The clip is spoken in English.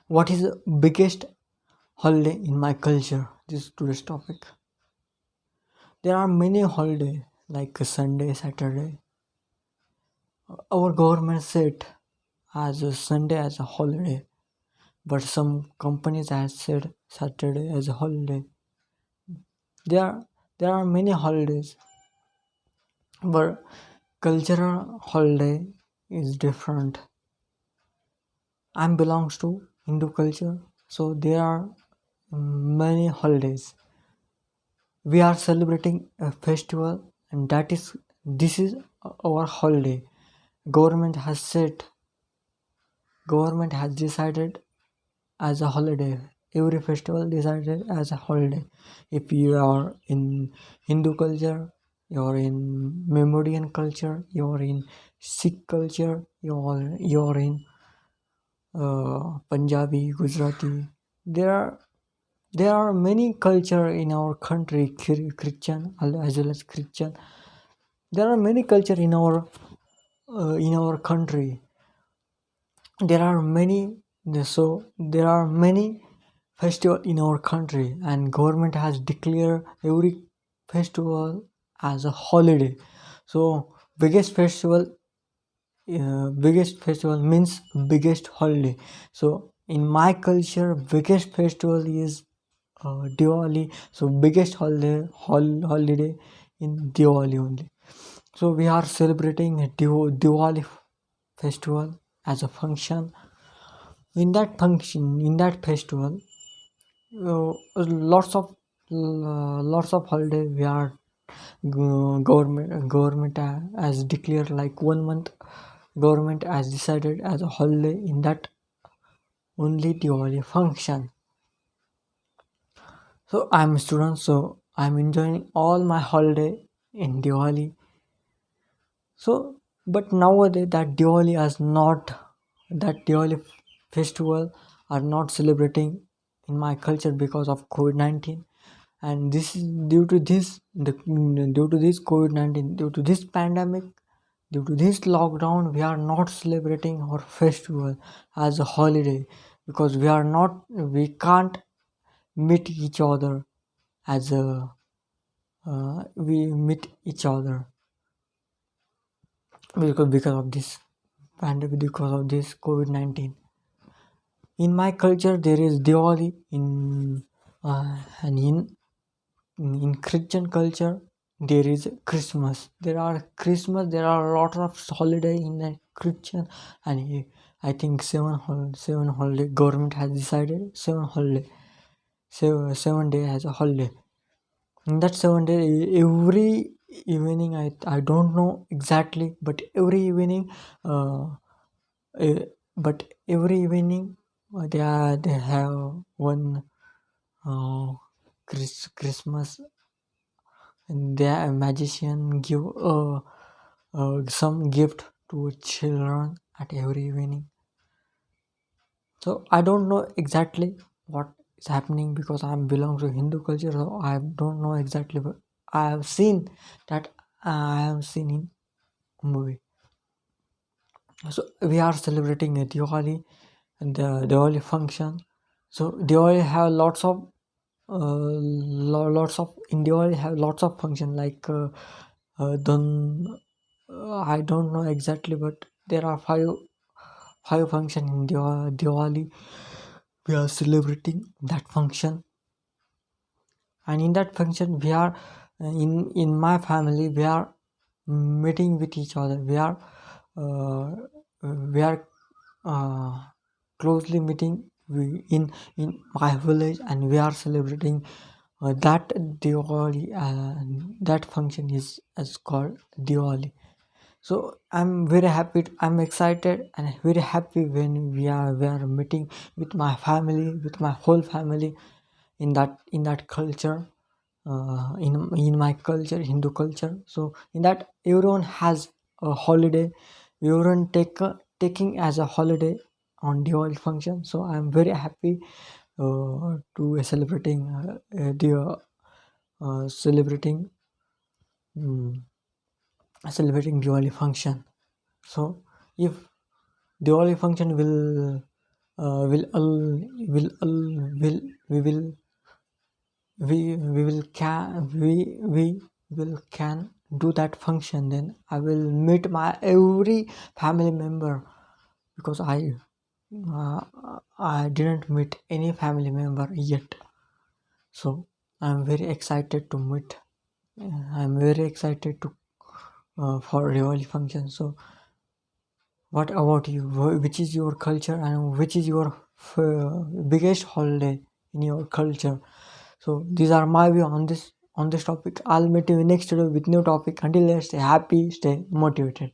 What is the biggest holiday in my culture? This is today's topic. There are many holidays like Sunday, Saturday. Our government set as a Sunday as a holiday, but some companies have said Saturday as a holiday. There, there are many holidays, but cultural holiday is different. I belongs to Hindu culture, so there are many holidays. We are celebrating a festival, and this is our holiday. Government has said, government has decided as a holiday. Every festival decided as a holiday. If you are in Hindu culture, you are in Memorian culture, you are in Sikh culture, you are in Punjabi, Gujarati. There are there are many culture in our country, Christian as well as Christian. There are many culture in our country. There are many there are many festival in our country, and government has declared every festival as a holiday. So biggest festival means biggest holiday. So in my culture, biggest festival is Diwali. So biggest holiday in Diwali only. So we are celebrating a Diwali festival as a function. In that festival, lots of holiday we are government has declared like 1 month. Government has decided as a holiday in that only Diwali function. So I'm a student, so I'm enjoying all my holiday in Diwali. So, but nowadays that Diwali festival are not celebrating in my culture because of COVID-19, and this is due to this COVID-19, due to this pandemic, due to this lockdown, we are not celebrating our festival as a holiday because we can't meet each other as a we meet each other because of this pandemic, because of this COVID-19. In my culture, there is Diwali and in Christian culture, there is Christmas. There are a lot of holiday in a Christian, and I think seven holiday. Government has decided 7 holiday, 7 day as a holiday. In that 7 day, every evening, I don't know exactly, but every evening, uh, every evening they have one uh, Christmas, and the magician give some gift to children at every evening. So I don't know exactly what is happening because I belong to Hindu culture, so I don't know exactly, but I have seen that I have seen in movie. So we are celebrating a Diwali and the Diwali function. So Diwali have lots of in Diwali have lots of function like then I don't know exactly, but there are five function in Diwali. We are celebrating that function, and in that function we are in my family we are meeting with each other. Uh, we are uh, closely meeting in my village, and we are celebrating that Diwali. That function is called Diwali. So I'm very happy. I'm excited and very happy when we are meeting with my family, with my whole family in that culture. In my culture, Hindu culture. So in that everyone has a holiday. Everyone taking as a holiday on Diwali function. So I'm very happy to celebrating mm, celebrating Diwali function. So if Diwali function will will will will we will we will can we will can do that function, then I will meet my every family member, because uh, I didn't meet any family member yet. So I'm very excited to meet. I'm very excited to for Diwali function. So what about you? Which is your culture, and which is your biggest holiday in your culture? So these are my view on this topic. I'll meet you next video with new topic. Until then, stay happy, stay motivated.